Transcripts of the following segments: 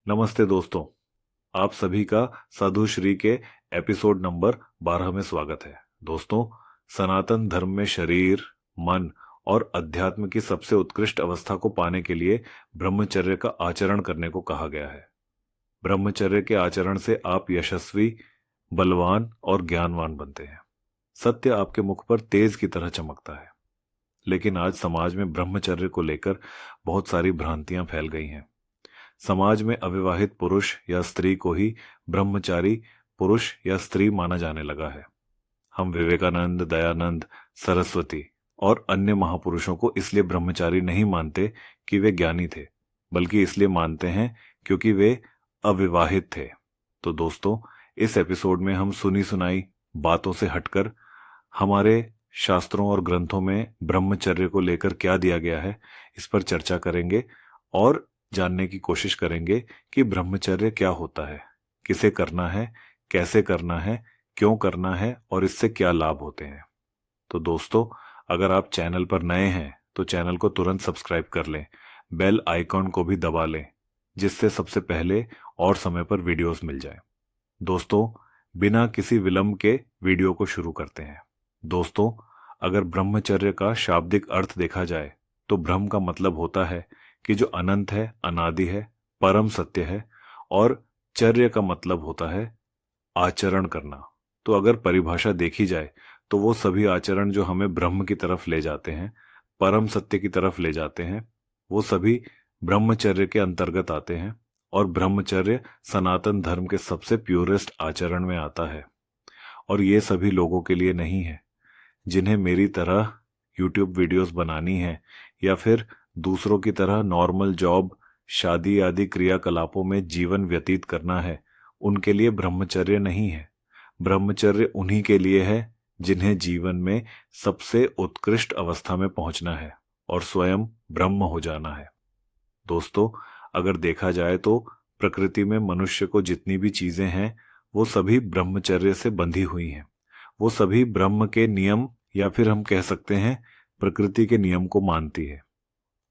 नमस्ते दोस्तों। आप सभी का साधु श्री के एपिसोड नंबर 12 में स्वागत है। दोस्तों, सनातन धर्म में शरीर, मन और अध्यात्म की सबसे उत्कृष्ट अवस्था को पाने के लिए ब्रह्मचर्य का आचरण करने को कहा गया है। ब्रह्मचर्य के आचरण से आप यशस्वी, बलवान और ज्ञानवान बनते हैं। सत्य आपके मुख पर तेज की तरह चमकता है। लेकिन आज समाज में ब्रह्मचर्य को लेकर बहुत सारी भ्रांतियां फैल गई हैं। समाज में अविवाहित पुरुष या स्त्री को ही ब्रह्मचारी पुरुष या स्त्री माना जाने लगा है। हम विवेकानंद, दयानंद, सरस्वती और अन्य महापुरुषों को इसलिए ब्रह्मचारी नहीं मानते कि वे ज्ञानी थे, बल्कि इसलिए मानते हैं क्योंकि वे अविवाहित थे। तो दोस्तों, इस एपिसोड में हम सुनी सुनाई बातों से हटकर हमारे शास्त्रों और ग्रंथों में ब्रह्मचर्य को लेकर क्या दिया गया है, इस पर चर्चा करेंगे और जानने की कोशिश करेंगे कि ब्रह्मचर्य क्या होता है, किसे करना है, कैसे करना है, क्यों करना है और इससे क्या लाभ होते हैं। तो दोस्तों, अगर आप चैनल पर नए हैं तो चैनल को तुरंत सब्सक्राइब कर लें, बेल आइकॉन को भी दबा लें, जिससे सबसे पहले और समय पर वीडियोस मिल जाए। दोस्तों, बिना किसी विलंब के वीडियो को शुरू करते हैं। दोस्तों, अगर ब्रह्मचर्य का शाब्दिक अर्थ देखा जाए तो ब्रह्म का मतलब होता है कि जो अनंत है, अनादि है, परम सत्य है, और चर्य का मतलब होता है आचरण करना। तो अगर परिभाषा देखी जाए तो वो सभी आचरण जो हमें ब्रह्म की तरफ ले जाते हैं, परम सत्य की तरफ ले जाते हैं, वो सभी ब्रह्मचर्य के अंतर्गत आते हैं। और ब्रह्मचर्य सनातन धर्म के सबसे प्योरेस्ट आचरण में आता है। और ये सभी लोगों के लिए नहीं है जिन्हें मेरी तरह यूट्यूब वीडियोस बनानी है या फिर दूसरों की तरह नॉर्मल जॉब, शादी आदि क्रियाकलापों में जीवन व्यतीत करना है। उनके लिए ब्रह्मचर्य नहीं है। ब्रह्मचर्य उन्हीं के लिए है जिन्हें जीवन में सबसे उत्कृष्ट अवस्था में पहुंचना है और स्वयं ब्रह्म हो जाना है। दोस्तों, अगर देखा जाए तो प्रकृति में मनुष्य को जितनी भी चीजें हैं वो सभी ब्रह्मचर्य से बंधी हुई हैं। वो सभी ब्रह्म के नियम या फिर हम कह सकते हैं प्रकृति के नियम को मानती है।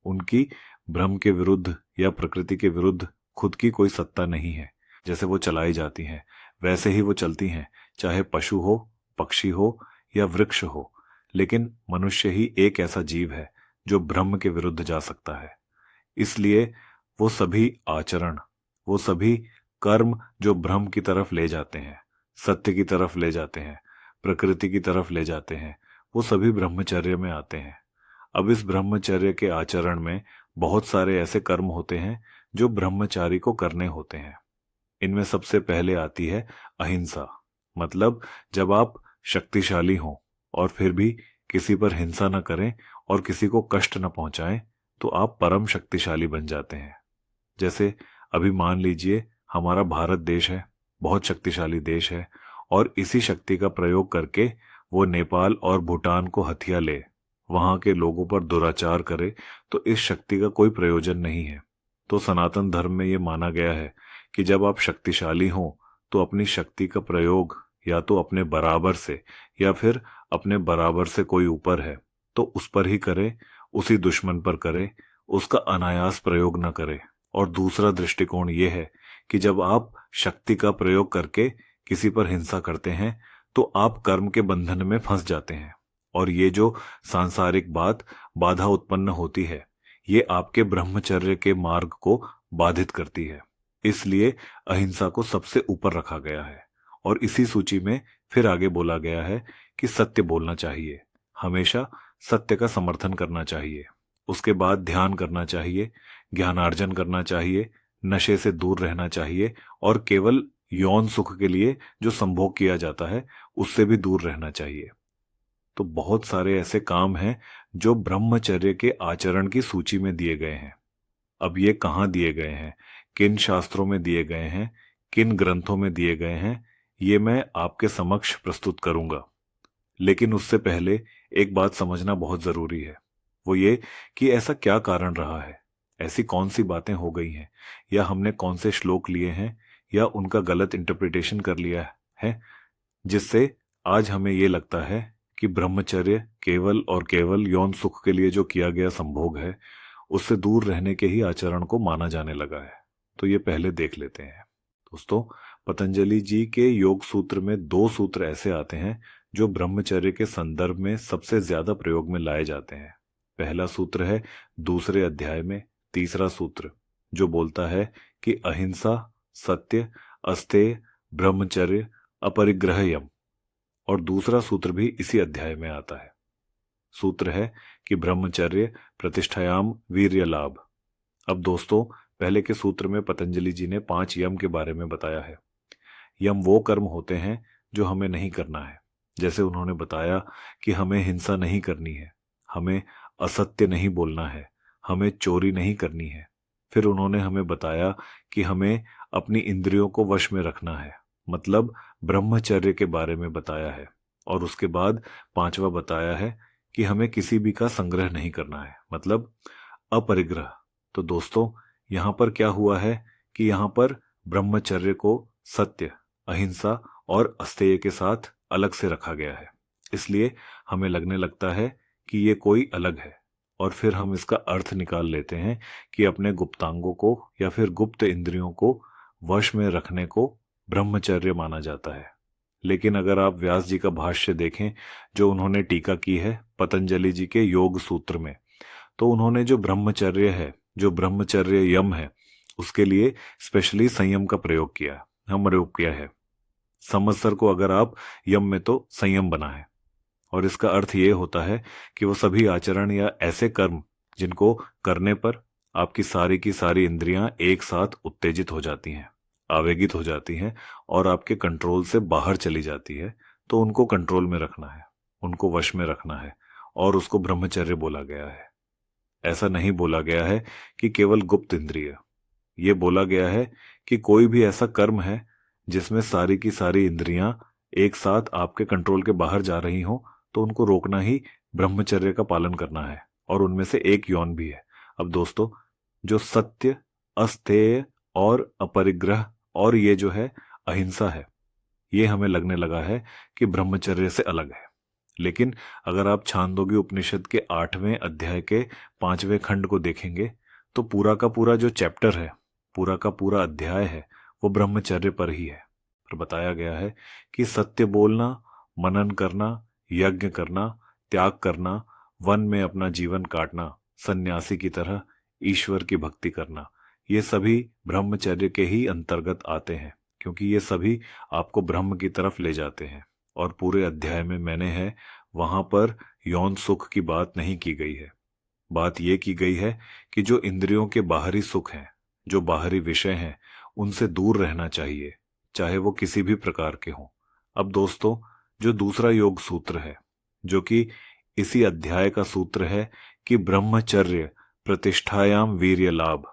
उनकी ब्रह्म के विरुद्ध या प्रकृति के विरुद्ध खुद की कोई सत्ता नहीं है। जैसे वो चलाई जाती हैं वैसे ही वो चलती हैं, चाहे पशु हो, पक्षी हो या वृक्ष हो। लेकिन मनुष्य ही एक ऐसा जीव है जो ब्रह्म के विरुद्ध जा सकता है। इसलिए वो सभी आचरण, वो सभी कर्म जो ब्रह्म की तरफ ले जाते हैं, सत्य की तरफ ले जाते हैं, प्रकृति की तरफ ले जाते हैं, वो सभी ब्रह्मचर्य में आते हैं। अब इस ब्रह्मचर्य के आचरण में बहुत सारे ऐसे कर्म होते हैं जो ब्रह्मचारी को करने होते हैं। इनमें सबसे पहले आती है अहिंसा। मतलब जब आप शक्तिशाली हों और फिर भी किसी पर हिंसा न करें और किसी को कष्ट न पहुंचाएं, तो आप परम शक्तिशाली बन जाते हैं। जैसे अभी मान लीजिए हमारा भारत देश है, बहुत शक्तिशाली देश है, और इसी शक्ति का प्रयोग करके वो नेपाल और भूटान को हथिया ले, वहां के लोगों पर दुराचार करे, तो इस शक्ति का कोई प्रयोजन नहीं है। तो सनातन धर्म में ये माना गया है कि जब आप शक्तिशाली हों तो अपनी शक्ति का प्रयोग या तो अपने बराबर से या फिर अपने बराबर से कोई ऊपर है तो उस पर ही करें, उसी दुश्मन पर करें, उसका अनायास प्रयोग न करें। और दूसरा दृष्टिकोण ये है कि जब आप शक्ति का प्रयोग करके किसी पर हिंसा करते हैं तो आप कर्म के बंधन में फंस जाते हैं, और ये जो सांसारिक बाधा उत्पन्न होती है ये आपके ब्रह्मचर्य के मार्ग को बाधित करती है। इसलिए अहिंसा को सबसे ऊपर रखा गया है। और इसी सूची में फिर आगे बोला गया है कि सत्य बोलना चाहिए, हमेशा सत्य का समर्थन करना चाहिए। उसके बाद ध्यान करना चाहिए, ज्ञानार्जन करना चाहिए, नशे से दूर रहना चाहिए, और केवल यौन सुख के लिए जो संभोग किया जाता है उससे भी दूर रहना चाहिए। तो बहुत सारे ऐसे काम हैं जो ब्रह्मचर्य के आचरण की सूची में दिए गए हैं। अब ये कहाँ दिए गए हैं, किन शास्त्रों में दिए गए हैं, किन ग्रंथों में दिए गए हैं, ये मैं आपके समक्ष प्रस्तुत करूंगा। लेकिन उससे पहले एक बात समझना बहुत जरूरी है। वो ये कि ऐसा क्या कारण रहा है, ऐसी कौन सी बातें हो गई हैं, या हमने कौन से श्लोक लिए हैं या उनका गलत इंटरप्रिटेशन कर लिया है, जिससे आज हमें ये लगता है कि ब्रह्मचर्य केवल और केवल यौन सुख के लिए जो किया गया संभोग है उससे दूर रहने के ही आचरण को माना जाने लगा है। तो ये पहले देख लेते हैं। दोस्तों, पतंजलि जी के योग सूत्र में 2 सूत्र ऐसे आते हैं जो ब्रह्मचर्य के संदर्भ में सबसे ज्यादा प्रयोग में लाए जाते हैं। पहला सूत्र है दूसरे अध्याय में तीसरा सूत्र, जो बोलता है कि अहिंसा, सत्य, अस्तेय, ब्रह्मचर्य, अपरिग्रह यम। और दूसरा सूत्र भी इसी अध्याय में आता है। सूत्र है कि ब्रह्मचर्य प्रतिष्ठायाम वीर्य लाभ। अब दोस्तों, पहले के सूत्र में पतंजलि जी ने 5 यम के बारे में बताया है। यम वो कर्म होते हैं जो हमें नहीं करना है। जैसे उन्होंने बताया कि हमें हिंसा नहीं करनी है, हमें असत्य नहीं बोलना है, हमें चोरी नहीं करनी है। फिर उन्होंने हमें बताया कि हमें अपनी इंद्रियों को वश में रखना है, मतलब ब्रह्मचर्य के बारे में बताया है। और उसके बाद 5वां बताया है कि हमें किसी भी का संग्रह नहीं करना है, मतलब अपरिग्रह। तो दोस्तों, यहाँ पर क्या हुआ है कि यहाँ पर ब्रह्मचर्य को सत्य, अहिंसा और अस्तेय के साथ अलग से रखा गया है। इसलिए हमें लगने लगता है कि ये कोई अलग है, और फिर हम इसका अर्थ निकाल लेते हैं कि अपने गुप्तांगों को या फिर गुप्त इंद्रियों को वश में रखने को ब्रह्मचर्य माना जाता है। लेकिन अगर आप व्यास जी का भाष्य देखें, जो उन्होंने टीका की है पतंजलि जी के योग सूत्र में, तो उन्होंने जो ब्रह्मचर्य है, जो ब्रह्मचर्य यम है, उसके लिए स्पेशली संयम का प्रयोग किया है। संवत्सर को अगर आप यम में, तो संयम बना है। और इसका अर्थ ये होता है कि वो सभी आचरण या ऐसे कर्म जिनको करने पर आपकी सारी की सारी इंद्रियां एक साथ उत्तेजित हो जाती हैं, आवेगित हो जाती हैं और आपके कंट्रोल से बाहर चली जाती है, तो उनको कंट्रोल में रखना है, उनको वश में रखना है, और उसको ब्रह्मचर्य बोला गया है। ऐसा नहीं बोला गया है कि केवल गुप्त इंद्रिय। ये बोला गया है कि कोई भी ऐसा कर्म है जिसमें सारी की सारी इंद्रियां एक साथ आपके कंट्रोल के बाहर जा रही हों, तो उनको रोकना ही ब्रह्मचर्य का पालन करना है। और उनमें से एक यौन भी है। अब दोस्तों, जो सत्य, अस्तेय और अपरिग्रह और ये जो है अहिंसा है, ये हमें लगने लगा है कि ब्रह्मचर्य से अलग है। लेकिन अगर आप छांदोग्य उपनिषद के 8वें अध्याय के 5वें खंड को देखेंगे, तो पूरा का पूरा जो चैप्टर है, पूरा का पूरा अध्याय है, वो ब्रह्मचर्य पर ही है। पर बताया गया है कि सत्य बोलना, मनन करना, यज्ञ करना, त्याग करना, वन में अपना जीवन काटना, सन्यासी की तरह ईश्वर की भक्ति करना, ये सभी ब्रह्मचर्य के ही अंतर्गत आते हैं, क्योंकि ये सभी आपको ब्रह्म की तरफ ले जाते हैं। और पूरे अध्याय में मैंने है, वहां पर यौन सुख की बात नहीं की गई है। बात यह की गई है कि जो इंद्रियों के बाहरी सुख हैं, जो बाहरी विषय हैं, उनसे दूर रहना चाहिए, चाहे वो किसी भी प्रकार के हों। अब दोस्तों, जो दूसरा योग सूत्र है, जो कि इसी अध्याय का सूत्र है कि ब्रह्मचर्य प्रतिष्ठायाम वीर्य लाभ,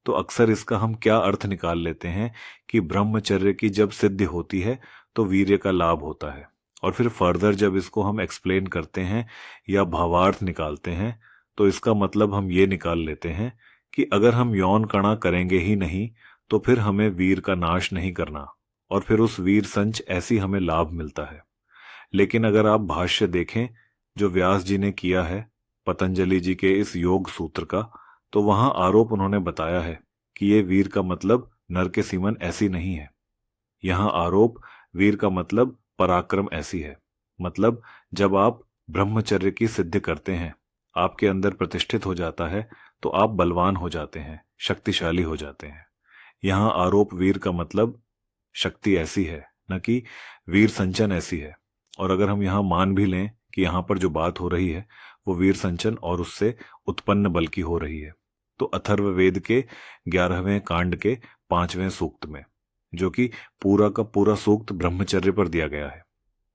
तो अक्सर इसका हम क्या अर्थ निकाल लेते हैं कि ब्रह्मचर्य की जब सिद्धि होती है तो वीर्य का लाभ होता है। और फिर फर्दर जब इसको हम एक्सप्लेन करते हैं या भावार्थ निकालते हैं, तो इसका मतलब हम ये निकाल लेते हैं कि अगर हम यौन कणा करेंगे ही नहीं, तो फिर हमें वीर का नाश नहीं करना, और फिर उस वीर संच ऐसी हमें लाभ मिलता है। लेकिन अगर आप भाष्य देखें जो व्यास जी ने किया है पतंजलि जी के इस योग सूत्र का, तो वहां आरोप उन्होंने बताया है कि ये वीर का मतलब नर के सीमन ऐसी नहीं है। यहां आरोप वीर का मतलब पराक्रम ऐसी है। मतलब जब आप ब्रह्मचर्य की सिद्धि करते हैं, आपके अंदर प्रतिष्ठित हो जाता है, तो आप बलवान हो जाते हैं, शक्तिशाली हो जाते हैं। यहां आरोप वीर का मतलब शक्ति ऐसी है, न कि वीर संचन ऐसी है। और अगर हम यहाँ मान भी लें कि यहाँ पर जो बात हो रही है वो वीर संचन और उससे उत्पन्न बल की हो रही है, तो अथर्ववेद के 11वें कांड के 5वें सूक्त में, जो कि पूरा का पूरा सूक्त ब्रह्मचर्य पर दिया गया है,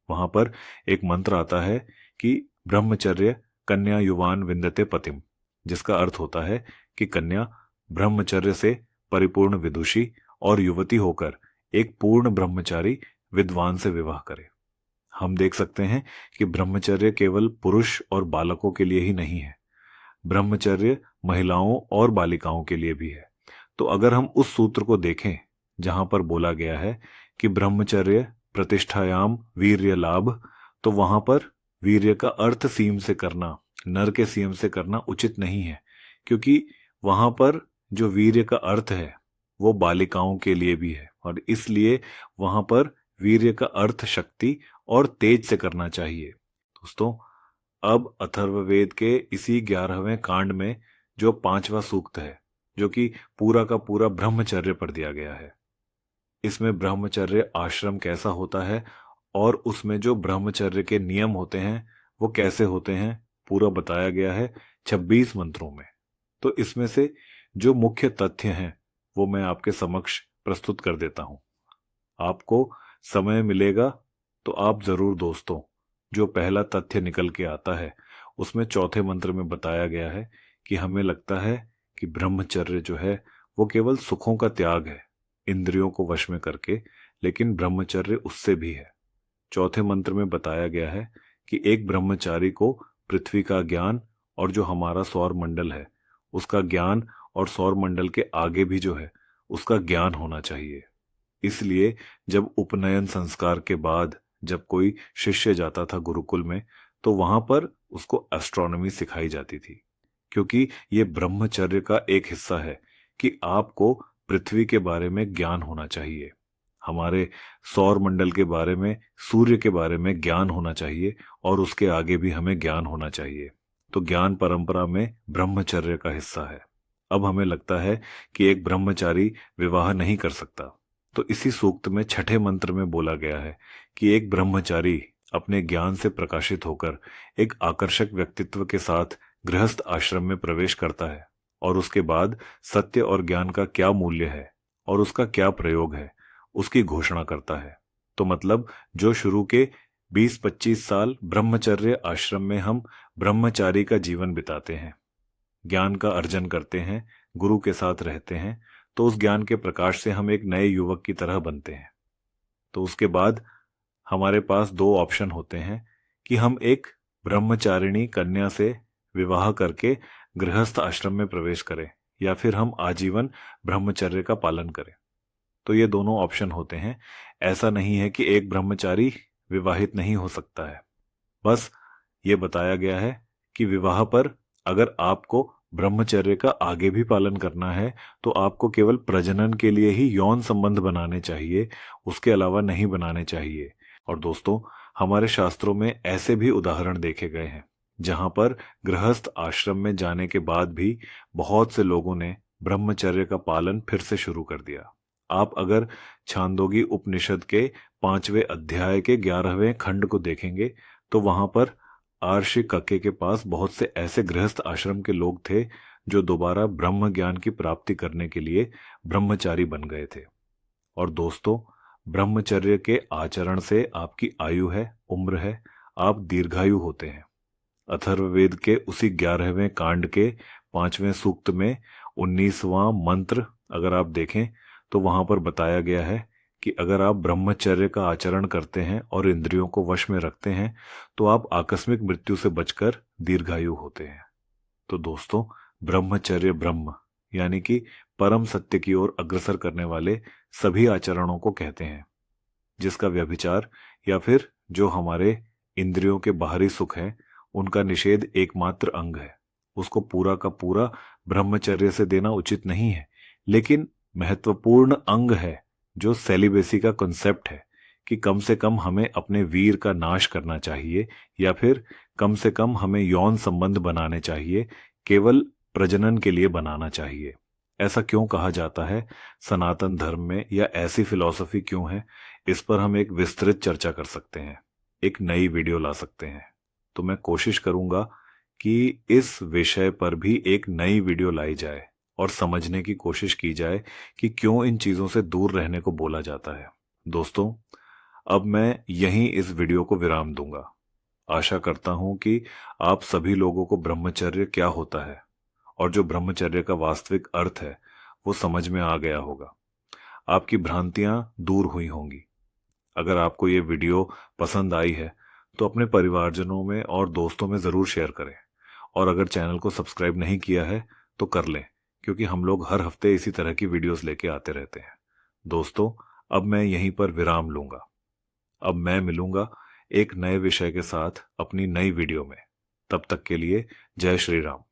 वहां पर एक मंत्र आता है कि ब्रह्मचर्य कन्या युवान विंदते पतिम, जिसका अर्थ होता है कि कन्या ब्रह्मचर्य से परिपूर्ण विदुषी और युवती होकर एक पूर्ण ब्रह्मचारी विद्वान से विवाह करे। हम देख सकते हैं कि ब्रह्मचर्य केवल पुरुष और बालकों के लिए ही नहीं है, ब्रह्मचर्य महिलाओं और बालिकाओं के लिए भी है। तो अगर हम उस सूत्र को देखें जहां पर बोला गया है कि ब्रह्मचर्य प्रतिष्ठायाम वीर्य लाभ, तो वहां पर वीर्य का अर्थ सीम से करना, नर के सीम से करना उचित नहीं है, क्योंकि वहां पर जो वीर्य का अर्थ है वो बालिकाओं के लिए भी है, और इसलिए वहां पर वीर्य का अर्थ शक्ति और तेज से करना चाहिए। दोस्तों, अब अथर्ववेद के इसी 11वें कांड में जो 5वां सूक्त है, जो कि पूरा का पूरा ब्रह्मचर्य पर दिया गया है, इसमें ब्रह्मचर्य आश्रम कैसा होता है और उसमें जो ब्रह्मचर्य के नियम होते हैं वो कैसे होते हैं, पूरा बताया गया है 26 मंत्रों में। तो इसमें से जो मुख्य तथ्य हैं वो मैं आपके समक्ष प्रस्तुत कर देता हूं। आपको समय मिलेगा तो आप जरूर दोस्तों, जो पहला तथ्य निकल के आता है उसमें चौथे मंत्र में बताया गया है कि हमें लगता है कि ब्रह्मचर्य जो है वो केवल सुखों का त्याग है, इंद्रियों को वश में करके, लेकिन ब्रह्मचर्य उससे भी है। चौथे मंत्र में बताया गया है कि एक ब्रह्मचारी को पृथ्वी का ज्ञान और जो हमारा सौर मंडल है उसका ज्ञान, और सौर मंडल के आगे भी जो है उसका ज्ञान होना चाहिए। इसलिए जब उपनयन संस्कार के बाद जब कोई शिष्य जाता था गुरुकुल में, तो वहां पर उसको एस्ट्रोनॉमी सिखाई जाती थी, क्योंकि ये ब्रह्मचर्य का एक हिस्सा है कि आपको पृथ्वी के बारे में ज्ञान होना चाहिए, हमारे सौर मंडल के बारे में, सूर्य के बारे में ज्ञान होना चाहिए, और उसके आगे भी हमें ज्ञान होना चाहिए। तो ज्ञान परंपरा में ब्रह्मचर्य का हिस्सा है। अब हमें लगता है कि एक ब्रह्मचारी विवाह नहीं कर सकता, तो इसी सूक्त में छठे मंत्र में बोला गया है कि एक ब्रह्मचारी अपने ज्ञान से प्रकाशित होकर एक आकर्षक व्यक्तित्व के साथ गृहस्थ आश्रम में प्रवेश करता है, और उसके बाद सत्य और ज्ञान का क्या मूल्य है और उसका क्या प्रयोग है उसकी घोषणा करता है। तो मतलब जो शुरू के 20-25 साल ब्रह्मचर्य आश्रम में हम ब्रह्मचारी का जीवन बिताते हैं, ज्ञान का अर्जन करते हैं, गुरु के साथ रहते हैं, तो उस ज्ञान के प्रकाश से हम एक नए युवक की तरह बनते हैं। तो उसके बाद हमारे पास दो ऑप्शन होते हैं कि हम एक ब्रह्मचारिणी कन्या से विवाह करके गृहस्थ आश्रम में प्रवेश करें, या फिर हम आजीवन ब्रह्मचर्य का पालन करें। तो ये दोनों ऑप्शन होते हैं। ऐसा नहीं है कि एक ब्रह्मचारी विवाहित नहीं हो सकता है, बस ये बताया गया है कि विवाह पर अगर आपको ब्रह्मचर्य का आगे भी पालन करना है तो आपको केवल प्रजनन के लिए ही यौन संबंध बनाने चाहिए, उसके अलावा नहीं बनाने चाहिए। और दोस्तों, हमारे शास्त्रों में ऐसे भी उदाहरण देखे गए हैं जहां पर गृहस्थ आश्रम में जाने के बाद भी बहुत से लोगों ने ब्रह्मचर्य का पालन फिर से शुरू कर दिया। आप अगर छांदोगी उपनिषद के 5वें अध्याय के 11वें खंड को देखेंगे तो वहां पर आर्षि कक्के के पास बहुत से ऐसे गृहस्थ आश्रम के लोग थे जो दोबारा ब्रह्म ज्ञान की प्राप्ति करने के लिए ब्रह्मचारी बन गए थे। और दोस्तों, ब्रह्मचर्य के आचरण से आपकी आयु है, उम्र है, आप दीर्घायु होते हैं। अथर्ववेद के उसी 11वें कांड के 5वें सूक्त में 19वां मंत्र अगर आप देखें तो वहां पर बताया गया है कि अगर आप ब्रह्मचर्य का आचरण करते हैं और इंद्रियों को वश में रखते हैं तो आप आकस्मिक मृत्यु से बचकर दीर्घायु होते हैं। तो दोस्तों, ब्रह्मचर्य ब्रह्म यानी कि परम सत्य की ओर अग्रसर करने वाले सभी आचरणों को कहते हैं, जिसका व्यभिचार या फिर जो हमारे इंद्रियों के बाहरी सुख है उनका निषेध एकमात्र अंग है। उसको पूरा का पूरा ब्रह्मचर्य से देना उचित नहीं है, लेकिन महत्वपूर्ण अंग है जो सेलिबेसी का कॉन्सेप्ट है कि कम से कम हमें अपने वीर का नाश करना चाहिए, या फिर कम से कम हमें यौन संबंध बनाने चाहिए, केवल प्रजनन के लिए बनाना चाहिए। ऐसा क्यों कहा जाता है सनातन धर्म में, या ऐसी फिलॉसफी क्यों है, इस पर हम एक विस्तृत चर्चा कर सकते हैं, एक नई वीडियो ला सकते हैं। तो मैं कोशिश करूंगा कि इस विषय पर भी एक नई वीडियो लाई जाए और समझने की कोशिश की जाए कि क्यों इन चीजों से दूर रहने को बोला जाता है। दोस्तों, अब मैं यहीं इस वीडियो को विराम दूंगा। आशा करता हूं कि आप सभी लोगों को ब्रह्मचर्य क्या होता है और जो ब्रह्मचर्य का वास्तविक अर्थ है वो समझ में आ गया होगा। आपकी भ्रांतियां दूर हुई होंगी। अगर आपको ये वीडियो पसंद आई है तो अपने परिवारजनों में और दोस्तों में जरूर शेयर करें, और अगर चैनल को सब्सक्राइब नहीं किया है तो कर लें, क्योंकि हम लोग हर हफ्ते इसी तरह की वीडियोस लेके आते रहते हैं। दोस्तों, अब मैं यहीं पर विराम लूंगा। अब मैं मिलूंगा एक नए विषय के साथ अपनी नई वीडियो में। तब तक के लिए जय श्री राम।